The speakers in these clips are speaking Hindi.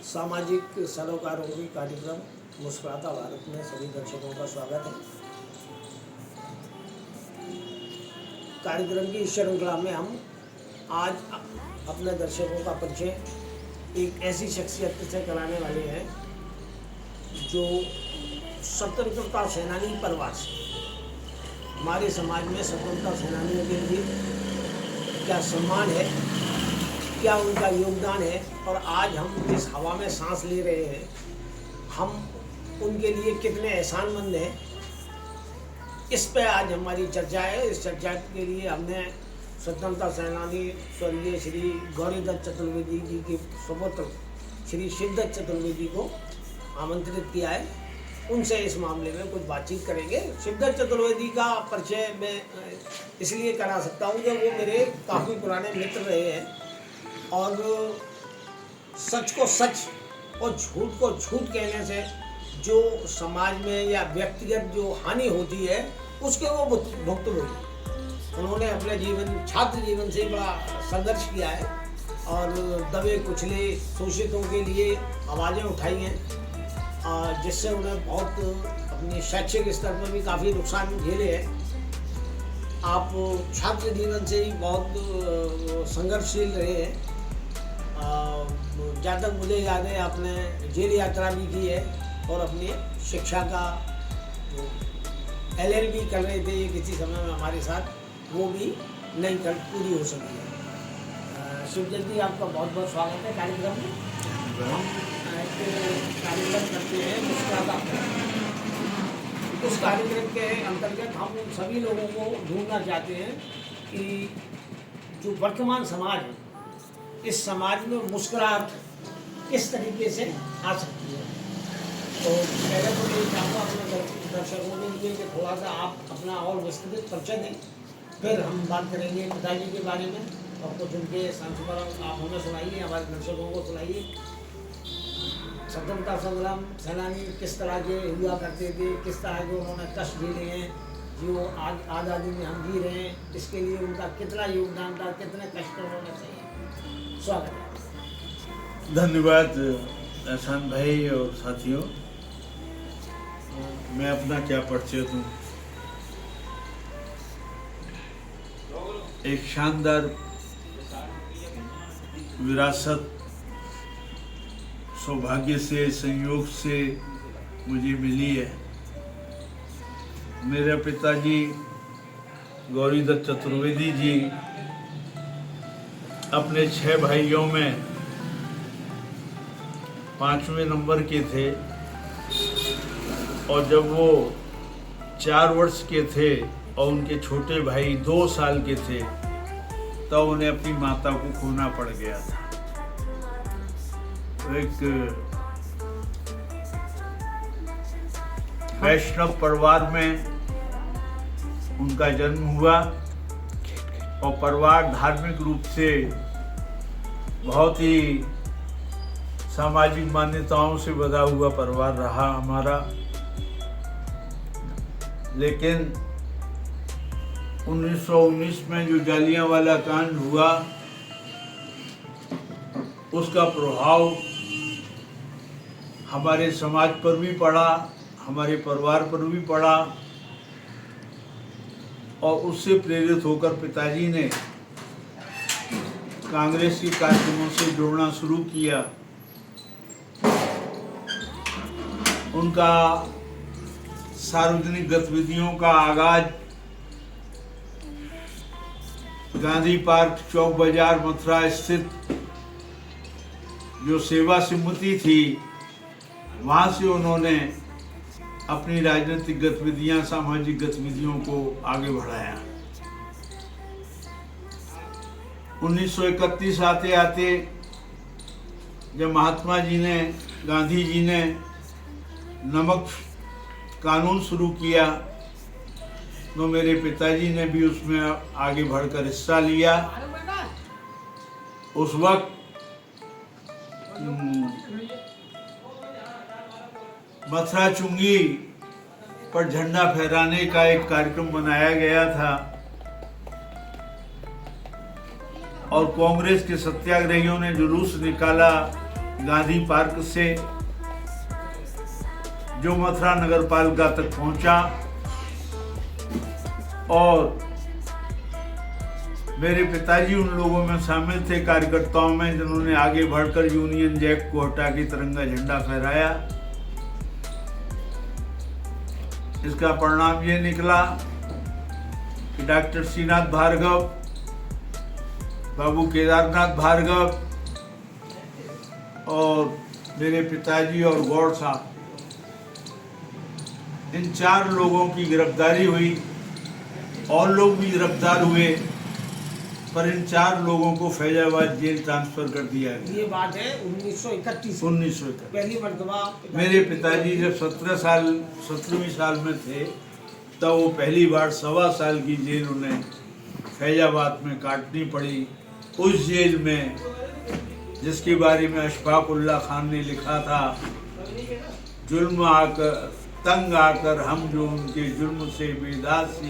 सामाजिक सरोकारों की कार्यक्रम मुस्कुराता भारत में सभी दर्शकों का स्वागत है। कार्यक्रम की इस श्रृंखला में हम आज अपने दर्शकों का परिचय एक ऐसी शख्सियत से कराने वाले हैं जो स्वतंत्रता सेनानी परिवार से हमारे समाज में स्वतंत्रता सेनानियों के लिए क्या सम्मान है, क्या उनका योगदान है और आज हम जिस हवा में सांस ले रहे हैं हम उनके लिए कितने एहसानमंद हैं, इस पे आज हमारी चर्चा है। इस चर्चा के लिए हमने स्वतंत्रता सेनानी स्वर्गीय श्री गौरीदत्त चतुर्वेदी जी के सुपुत्र श्री शिवदत्त चतुर्वेदी को आमंत्रित किया है। उनसे इस मामले में कुछ बातचीत करेंगे। शिवदत्त चतुर्वेदी का परिचय मैं इसलिए करा सकता हूँ कि वो मेरे काफ़ी पुराने मित्र रहे हैं और सच को सच और झूठ को झूठ कहने से जो समाज में या व्यक्तिगत जो हानि होती है उसके वो भुक्तभोगी। उन्होंने अपने जीवन छात्र जीवन से बड़ा संघर्ष किया है और दबे कुचले शोषितों के लिए आवाज़ें उठाई हैं, जिससे उन्हें बहुत अपने शैक्षिक स्तर पर भी काफ़ी नुकसान झेले हैं। आप छात्र जीवन से ही बहुत संघर्षशील रहे हैं। जहाँ तक मुझे याद है आपने जेल यात्रा भी की है और अपनी शिक्षा का LLB कर रहे थे किसी समय में हमारे साथ, वो भी नहीं कर पूरी हो सकी है। शिवदत्त जी आपका बहुत बहुत स्वागत है कार्यक्रम में। हम एक कार्यक्रम करते हैं मुस्कुराता। उस कार्यक्रम के अंतर्गत हम उन सभी लोगों को ढूंढना चाहते हैं कि जो वर्तमान समाज है, इस समाज में मुस्कुराहट किस तरीके से आ सकती है। तो पहले तो ये चाहूँगा अपने दर्शकों के लिए कि थोड़ा सा आप अपना और विस्तृत परिचय दें, फिर हम बात करेंगे पिताजी के बारे में और कुछ उनके संस्मरण आप हमें सुनाइए, हमारे दर्शकों को सुनाइए। स्वतंत्रता संग्राम सेनानी किस तरह के हुआ करते थे, किस तरह के उन्होंने कष्ट झेले हैं, जो आज आज़ादी में हम जी रहे हैं, इसके लिए उनका कितना योगदान था, कितने कष्ट उन्होंने सहे। स्वागत है। धन्यवाद एहसान भाई और साथियों। मैं अपना क्या परिचय दूं। एक शानदार विरासत सौभाग्य से संयोग से मुझे मिली है। मेरे पिताजी गौरीदत्त चतुर्वेदी जी अपने 6 भाइयों में 5वें नंबर के थे और जब वो 4 वर्ष के थे और उनके छोटे भाई 2 साल के थे तब उन्हें अपनी माता को खोना पड़ गया था। एक वैष्णव परिवार में उनका जन्म हुआ और परिवार धार्मिक रूप से बहुत ही सामाजिक मान्यताओं से बधा हुआ परिवार रहा हमारा। लेकिन 1919 में जो जालियांवाला कांड हुआ उसका प्रभाव हमारे समाज पर भी पड़ा, हमारे परिवार पर भी पड़ा और उससे प्रेरित होकर पिताजी ने कांग्रेस के कार्यक्रमों से जुड़ना शुरू किया। उनका सार्वजनिक गतिविधियों का आगाज गांधी पार्क चौक बाजार मथुरा स्थित जो सेवा समिति थी वहाँ से उन्होंने अपनी राजनीतिक गतिविधियां, सामाजिक गतिविधियों को आगे बढ़ाया। 1931 आते आते जब महात्मा जी ने, गांधी जी ने नमक कानून शुरू किया तो मेरे पिताजी ने भी उसमें आगे बढ़कर हिस्सा लिया। उस वक्त मथुरा चुंगी पर झंडा फहराने का एक कार्यक्रम बनाया गया था और कांग्रेस के सत्याग्रहियों ने जुलूस निकाला गांधी पार्क से जो मथुरा नगर पालिका तक पहुंचा और मेरे पिताजी उन लोगों में शामिल थे, कार्यकर्ताओं में, जिन्होंने आगे बढ़कर यूनियन जैक को हटा के तिरंगा झंडा फहराया। इसका परिणाम ये निकला कि डॉक्टर श्रीनाथ भार्गव, बाबू केदारनाथ भार्गव और मेरे पिताजी और गौड़ साहब, इन 4 लोगों की गिरफ्तारी हुई। और लोग भी गिरफ्तार हुए, पर इन 4 लोगों को फैजाबाद जेल ट्रांसफर कर दिया गया। ये बात है 1931। 1931 पहली मर्तबा मेरे पिताजी जब 17वीं साल में थे, तब वो पहली बार 1.25 साल की जेल उन्हें फैजाबाद में काटनी पड़ी। उस जेल में जिसके बारे में अशफाक उल्लाह खान ने लिखा था, जुल्म आकर तंग आकर हम जो उनके जुल्म से बेदास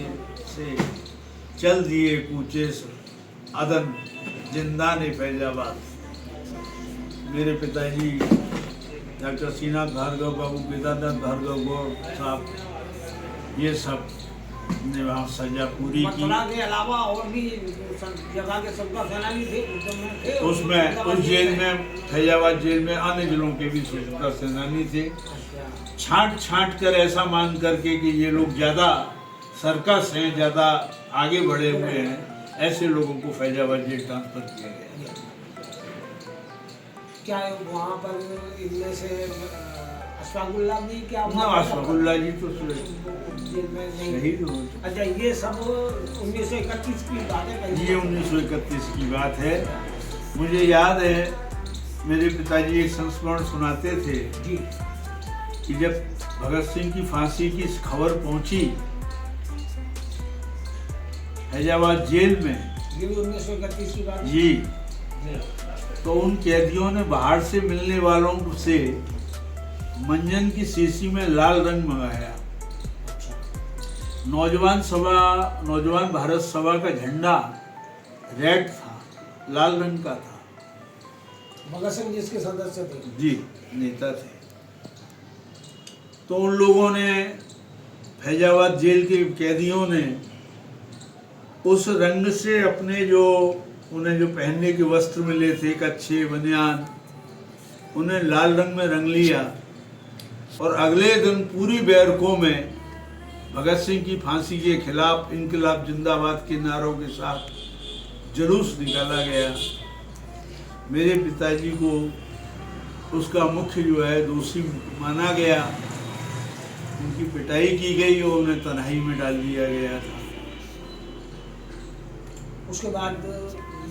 से चल दिए कूचे अदन जिंदा ने फैजाबाद। मेरे पिताजी डॉक्टर श्रीनाथ भार्गव, बाबू केदारनाथ भार्गव, गौड़ साहब, ये सब ने वहाँ सजा पूरी की। मथुरा के अलावा और भी जगह के सबका सेनानी थे उसमें, उस जेल में, फैजाबाद जेल में अन्य जिलों के भी स्वतंत्रता सेनानी थे। छांट कर ऐसा मान करके कि ये लोग ज़्यादा सर्कस हैं, ज़्यादा आगे बढ़े हुए हैं, ऐसे लोगों को फैजाबाद जेल ट्रांसफर किया गया। क्या वहाँ पर इनमें से अशफाकुल्लाह भी क्या? अशफाकुल्लाह जी तो जेल में नहीं। शहीद हो। अच्छा, ये सब 1931 की बात है? ये 1931 की बात है। मुझे याद है मेरे पिताजी एक संस्मरण सुनाते थे जी कि जब भगत सिंह की फांसी की खबर पहुंची फैजाबाद जेल में, ये भी 1931 की बात जी, तो उन कैदियों ने बाहर से मिलने वालों से मंजन की शीशी में लाल रंग मंगाया। नौजवान भारत सभा का झंडा रेड था, लाल रंग का था। भगत सिंह जिसके सदस्य थे? जी, नेता थे। तो उन लोगों ने, फैजाबाद जेल के कैदियों ने उस रंग से अपने जो उन्हें जो पहनने के वस्त्र मिले थे, कच्छे बनियान, उन्हें लाल रंग में रंग लिया। और अगले दिन पूरी बैरकों में भगत सिंह की फांसी के खिलाफ इनकलाब जिंदाबाद के नारों के साथ जुलूस निकाला गया। मेरे पिताजी को उसका मुख्य जो है दोषी माना गया, उनकी पिटाई की गई और उन्हें तन्हाई में डाल दिया गया था। उसके बाद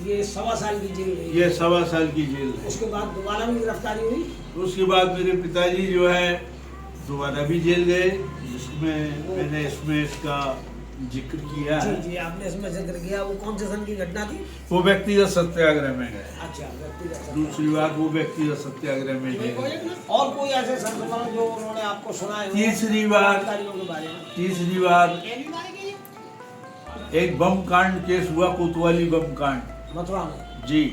ये 1.25 साल की जेल गई। ये 1.25 साल की जेल है। उसके बाद दोबारा भी गिरफ्तारी हुई? उसके बाद मेरे पिताजी जो है दोबारा भी जेल गए, जिसमें मैंने इसमें इसका जिक्र किया है। जी, आपने इसमें जिक्र किया। वो कौन से सन की घटना थी? वो व्यक्तिगत सत्याग्रह में गए। अच्छा, व्यक्तिगत। दूसरी बात, वो व्यक्तिगत सत्याग्रह में गए। और कोई ऐसे संस्मरण जो उन्होंने आपको सुनाए? तीसरी बार एक बम कांड केस हुआ, कोतवाली बम कांड, मथुरा में। जी।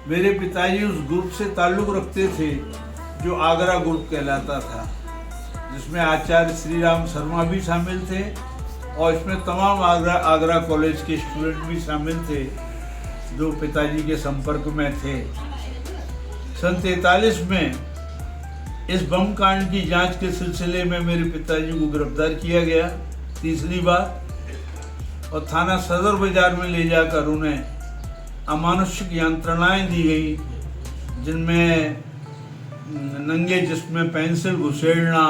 मेरे पिताजी उस ग्रुप से ताल्लुक रखते थे जो आगरा ग्रुप कहलाता था, जिसमें आचार्य श्री राम शर्मा भी शामिल थे और इसमें तमाम आगरा कॉलेज के स्टूडेंट भी शामिल थे जो पिताजी के संपर्क में थे। सन 43 में इस बम कांड की जांच के सिलसिले में मेरे पिताजी को गिरफ्तार किया गया तीसरी बार, और थाना सदर बाजार में ले जाकर उन्हें अमानुषिक यंत्रणाएं दी गई, जिनमें नंगे जिस्म में पेंसिल घुसेड़ना,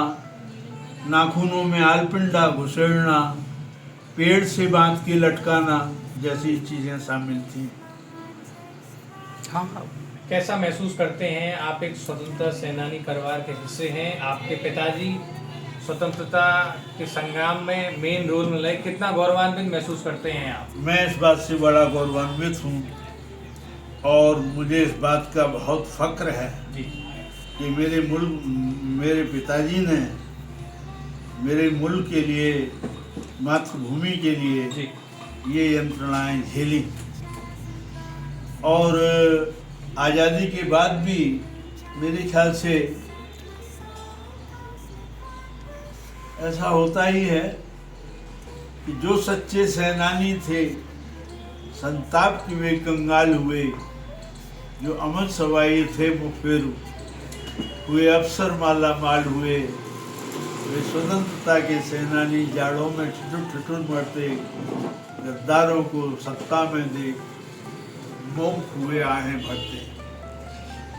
नाखूनों में आलपिंडा घुसेड़ना, पेड़ से बांध के लटकाना जैसी चीजें शामिल थी। हाँ, कैसा महसूस करते हैं? आप एक स्वतंत्रता सेनानी परिवार के हिस्से हैं, आपके पिताजी स्वतंत्रता के संग्राम में मेन रोल में लगे, कितना गौरवान्वित महसूस करते हैं आप? मैं इस बात से बड़ा गौरवान्वित हूँ और मुझे इस बात का बहुत फक्र है जी कि मेरे पिताजी ने मेरे मुल्क के लिए, मातृभूमि के लिए जी ये यंत्रणाएं झेली। और आज़ादी के बाद भी मेरे ख्याल से ऐसा होता ही है कि जो सच्चे सेनानी थे संताप की वे कंगाल हुए, जो अमन सवाई थे वो फिर हुए अफसर माला माल हुए, वे स्वतंत्रता के सेनानी जाड़ों में ठिठुर मरते, गद्दारों को सत्ता में दे मोम हुए आहें भरते।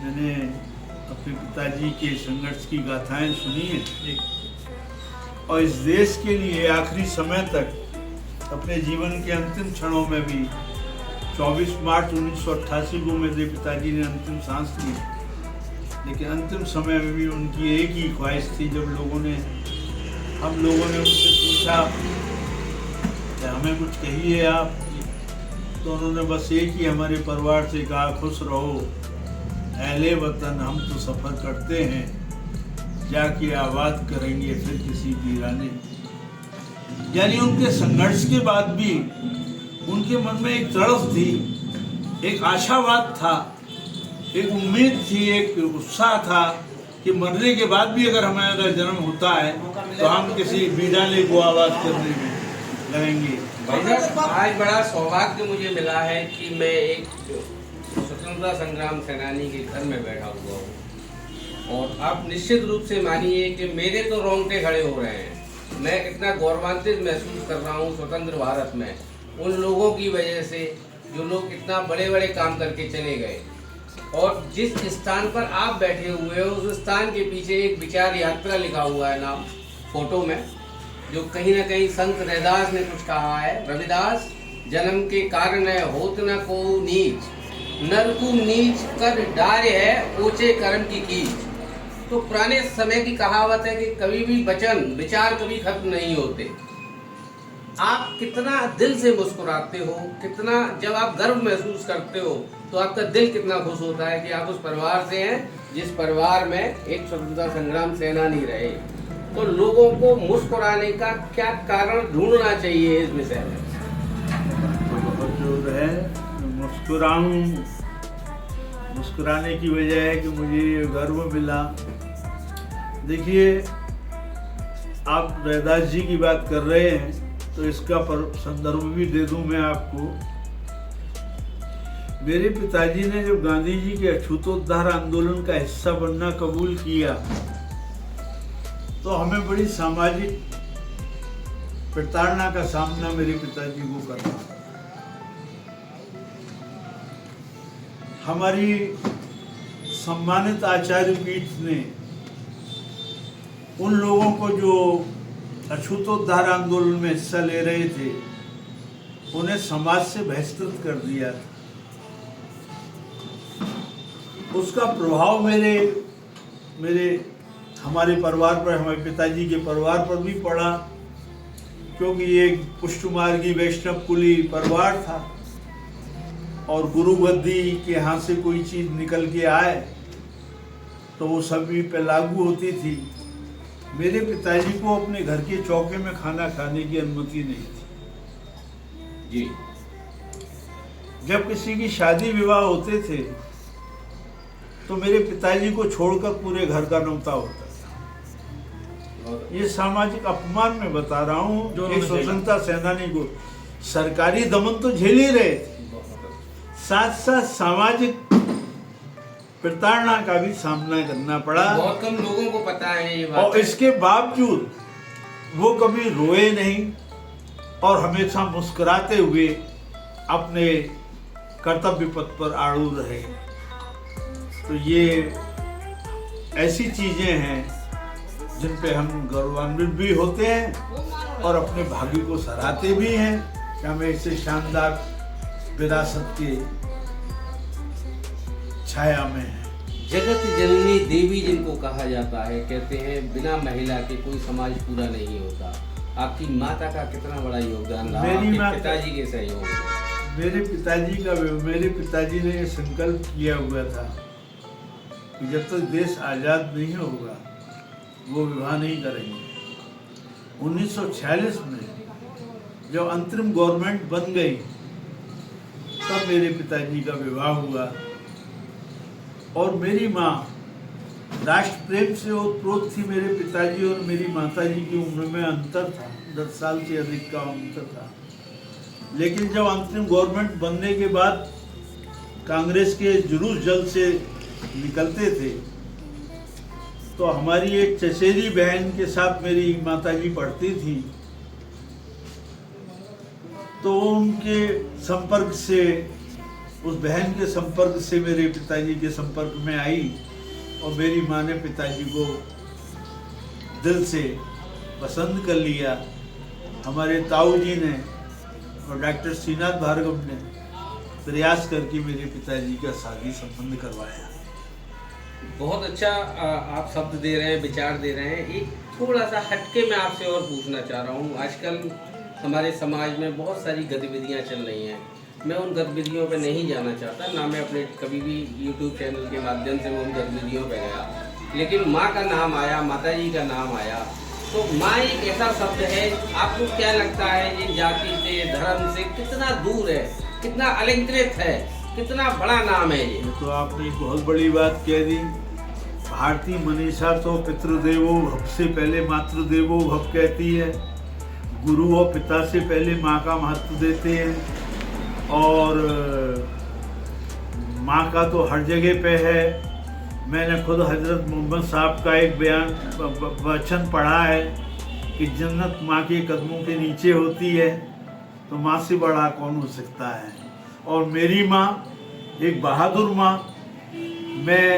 मैंने अपने पिताजी के संघर्ष की गाथाएं सुनी हैं और इस देश के लिए आखिरी समय तक अपने जीवन के अंतिम क्षणों में भी 24 मार्च 1988 को मेरे पिताजी ने अंतिम सांस ली, लेकिन अंतिम समय में भी उनकी एक ही ख्वाहिश थी। जब हम लोगों ने उनसे पूछा कि हमें कुछ कहिए आप, तो उन्होंने बस एक ही हमारे परिवार से कहा, खुश रहो अहले वतन, हम तो सफ़र करते हैं, जाके आबाद करेंगे फिर किसी वीराने। यानी उनके संघर्ष के बाद भी उनके मन में एक तड़प थी, एक आशावाद था, एक उम्मीद थी, एक उत्साह था कि मरने के बाद भी अगर हमें अगर जन्म होता है तो हम किसी वीराने को आबाद करने में लगेंगे। भाई साहब, आज बड़ा सौभाग्य मुझे मिला है कि मैं एक स्वतंत्रता संग्राम सेनानी के घर में बैठा हुआ हूँ और आप निश्चित रूप से मानिए कि मेरे तो रोंगटे खड़े हो रहे हैं। मैं इतना गौरवान्वित महसूस कर रहा हूँ स्वतंत्र भारत में उन लोगों की वजह से जो लोग इतना बड़े बड़े काम करके चले गए, और जिस स्थान पर आप बैठे हुए हो उस स्थान के पीछे एक विचार यात्रा लिखा हुआ है नाम फोटो में, जो कहीं ना कहीं संत रैदास ने कुछ कहा है। रविदास जन्म के कारण है होत न को नीच, नर को नीच कर डारे है ऊंचे कर्म की कीच। तो पुराने समय की कहावत है कि कभी भी वचन विचार कभी खत्म नहीं होते। आप कितना दिल से मुस्कुराते हो, कितना जब आप गर्व महसूस करते हो तो आपका दिल कितना खुश होता है कि आप उस परिवार से हैं जिस परिवार में एक स्वतंत्रता संग्राम सेनानी रहे। तो लोगों को मुस्कुराने का क्या कारण ढूंढना चाहिए इस विषय में? तो बहुत जो है मुस्कुराने की वजह है कि मुझे ये गर्व मिला। देखिए, आप रैदास जी की बात कर रहे हैं तो इसका संदर्भ भी दे दूं मैं आपको। मेरे पिताजी ने जब गांधी जी के अछूतोद्धार आंदोलन का हिस्सा बनना कबूल किया तो हमें बड़ी सामाजिक प्रताड़ना का सामना मेरे पिताजी को करना पड़ा। हमारी सम्मानित आचार्य पीठ ने उन लोगों को जो अछूतोद्धार आंदोलन में हिस्सा ले रहे थे उन्हें समाज से बहिष्कृत कर दिया था। उसका प्रभाव हमारे परिवार पर, हमारे पिताजी के परिवार पर भी पड़ा, क्योंकि ये एक पुष्टमार्गी वैष्णव कुली परिवार था और गुरु गद्दी के यहाँ से कोई चीज़ निकल के आए तो वो सभी पे लागू होती थी। मेरे पिताजी को अपने घर के चौके में खाना खाने की अनुमति नहीं थी जी। जब किसी की शादी विवाह होते थे तो मेरे पिताजी को छोड़कर पूरे घर का न्योता होता था। ये सामाजिक अपमान में बता रहा हूँ। एक स्वतंत्रता सेनानी को सरकारी दमन तो झेल ही रहे थे, साथ साथ सामाजिक प्रताड़ना का भी सामना करना पड़ा। बहुत कम लोगों को पता है ये बात। और इसके बावजूद वो कभी रोए नहीं और हमेशा मुस्कुराते हुए अपने कर्तव्य पथ पर आड़ू रहे। तो ये ऐसी चीजें हैं जिन पे हम गौरवान्वित भी होते हैं और अपने भाग्य को सराहते भी हैं कि हमें ऐसे शानदार विरासत के छाया में है। जगत जननी देवी जिनको कहा जाता है, कहते हैं बिना महिला के कोई समाज पूरा नहीं होता। आपकी माता का कितना बड़ा योगदान रहा, आपके पिताजी के सहयोग में? मेरे पिताजी ने ये संकल्प किया हुआ था कि जब तक देश आज़ाद नहीं होगा वो विवाह नहीं करेंगे। 1946 में जब अंतरिम गवर्नमेंट बन गई तब मेरे पिताजी का विवाह हुआ और मेरी माँ राष्ट्र प्रेम से ओतप्रोत थी। मेरे पिताजी और मेरी माताजी की उम्र में अंतर था, 10 साल से अधिक का अंतर था। लेकिन जब अंतरिम गवर्नमेंट बनने के बाद कांग्रेस के जुलूस जल्द से निकलते थे, तो हमारी एक चचेरी बहन के साथ मेरी माताजी पढ़ती थी, तो उनके संपर्क से, उस बहन के संपर्क से मेरे पिताजी के संपर्क में आई और मेरी माँ ने पिताजी को दिल से पसंद कर लिया। हमारे ताऊ जी ने और डॉक्टर श्रीनाथ भार्गव ने प्रयास करके मेरे पिताजी का शादी संबंध करवाया। बहुत अच्छा आप शब्द दे रहे हैं, विचार दे रहे हैं। एक थोड़ा सा हटके मैं आपसे और पूछना चाह रहा हूँ। आजकल हमारे समाज में बहुत सारी गतिविधियाँ चल रही हैं, मैं उन गतिविधियों पे नहीं जाना चाहता, ना मैं अपने कभी भी YouTube चैनल के माध्यम से मैं उन गतिविधियों पे गया, लेकिन माँ का नाम आया, माता जी का नाम आया, तो माँ एक ऐसा शब्द है, आपको क्या लगता है ये जाति से, धर्म से कितना दूर है, कितना अलंकृत है, कितना बड़ा नाम है ये? तो आपने एक बहुत बड़ी बात कह दी। भारतीय मनीषा तो पितृदेवो भव से पहले मातृदेवो भव कहती है। गुरु और पिता से पहले माँ का महत्व देते हैं, और माँ का तो हर जगह पे है। मैंने खुद हजरत मोहम्मद साहब का एक वचन पढ़ा है कि जन्नत माँ के कदमों के नीचे होती है, तो माँ से बड़ा कौन हो सकता है। और मेरी माँ एक बहादुर माँ। मैं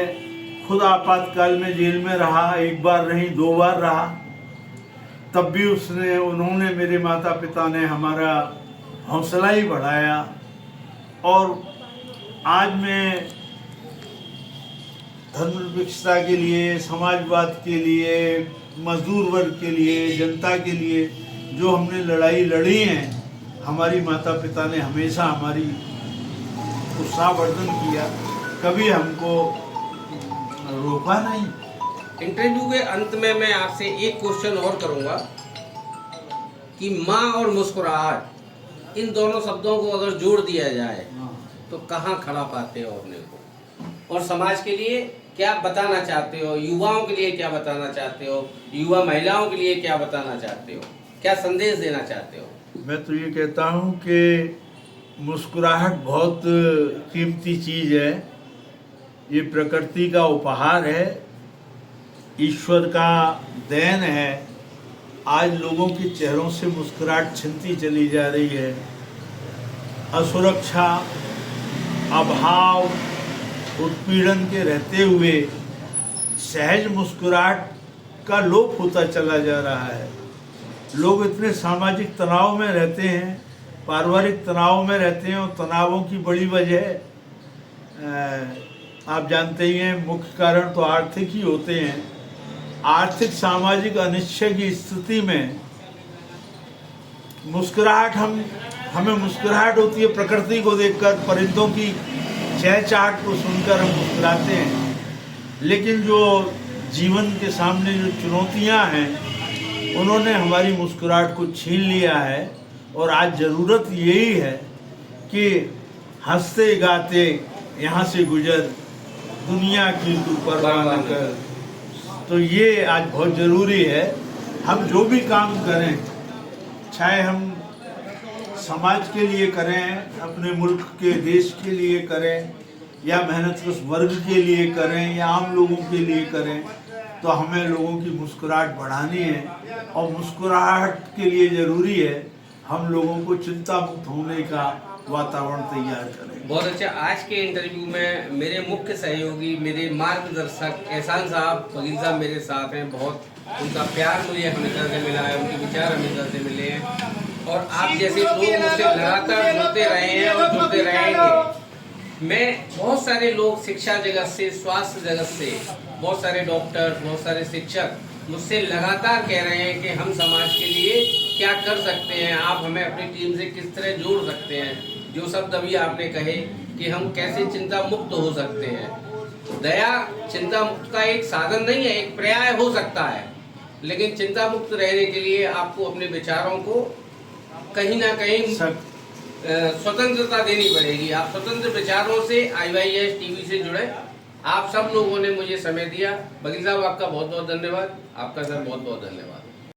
खुद आपातकाल में जेल में रहा, एक बार नहीं 2 बार रहा, तब भी उन्होंने मेरे माता पिता ने हमारा हौसला ही बढ़ाया। और आज मैं धर्मनिरपेक्षता के लिए, समाजवाद के लिए, मजदूर वर्ग के लिए, जनता के लिए जो हमने लड़ाई लड़ी है, हमारी माता पिता ने हमेशा हमारी उत्साहवर्धन किया, कभी हमको रोका नहीं। इंटरव्यू के अंत में मैं आपसे एक क्वेश्चन और करूंगा कि माँ और मुस्कुराहट, इन दोनों शब्दों को अगर जोड़ दिया जाए तो कहाँ खड़ा पाते हो अपने को, और समाज के लिए क्या बताना चाहते हो, युवाओं के लिए क्या बताना चाहते हो, युवा महिलाओं के लिए क्या बताना चाहते हो, क्या संदेश देना चाहते हो? मैं तो ये कहता हूँ कि मुस्कुराहट बहुत कीमती चीज़ है। ये प्रकृति का उपहार है, ईश्वर का देन है। आज लोगों के चेहरों से मुस्कुराहट छिनती चली जा रही है। असुरक्षा, अभाव, उत्पीड़न के रहते हुए सहज मुस्कुराहट का लोप होता चला जा रहा है। लोग इतने सामाजिक तनाव में रहते हैं, पारिवारिक तनाव में रहते हैं, और तनावों की बड़ी वजह आप जानते ही हैं, मुख्य कारण तो आर्थिक ही होते हैं। आर्थिक सामाजिक अनिश्चय की स्थिति में मुस्कुराहट, हमें मुस्कुराहट होती है प्रकृति को देखकर, परिंदों की चहचहाट को सुनकर हम मुस्कुराते हैं। लेकिन जो जीवन के सामने जो चुनौतियां हैं, उन्होंने हमारी मुस्कुराहट को छीन लिया है। और आज ज़रूरत यही है कि हंसते गाते यहाँ से गुजर, दुनिया की तू परवाह न कर। तो ये आज बहुत ज़रूरी है। हम जो भी काम करें, चाहे हम समाज के लिए करें, अपने मुल्क के देश के लिए करें, या मेहनतकश वर्ग के लिए करें, या आम लोगों के लिए करें, तो हमें लोगों की मुस्कुराहट बढ़ानी है। और मुस्कुराहट के लिए ज़रूरी है हम लोगों को चिंता मुक्त होने का वातावरण तैयार करें। बहुत अच्छा। आज के इंटरव्यू में मेरे मुख्य सहयोगी, मेरे मार्गदर्शक एहसान साहब, फकीर साहब मेरे साथ हैं। बहुत उनका प्यार मुझे हमेशा से मिला है, उनके विचार हमेशा से मिले हैं, और आप जैसे लोग मुझसे लगातार जुड़ते रहे हैं और जुड़ते रहेंगे। मैं बहुत सारे लोग शिक्षा जगत से, स्वास्थ्य जगत से, बहुत सारे डॉक्टर, बहुत सारे शिक्षक मुझसे लगातार कह रहे हैं कि हम समाज के लिए क्या कर सकते हैं, आप हमें अपनी टीम से किस तरह जोड़ सकते हैं। जो शब्द अभी आपने कहे कि हम कैसे चिंता मुक्त हो सकते हैं, दया चिंता मुक्त का एक साधन नहीं है, एक पर्याय हो सकता है, लेकिन चिंता मुक्त रहने के लिए आपको अपने विचारों को कहीं ना कहीं स्वतंत्रता देनी पड़ेगी। आप स्वतंत्र विचारों से IYS टीवी से जुड़े, आप सब लोगों ने मुझे समय दिया। वकील साहब आपका बहुत बहुत धन्यवाद। आपका सर बहुत बहुत धन्यवाद।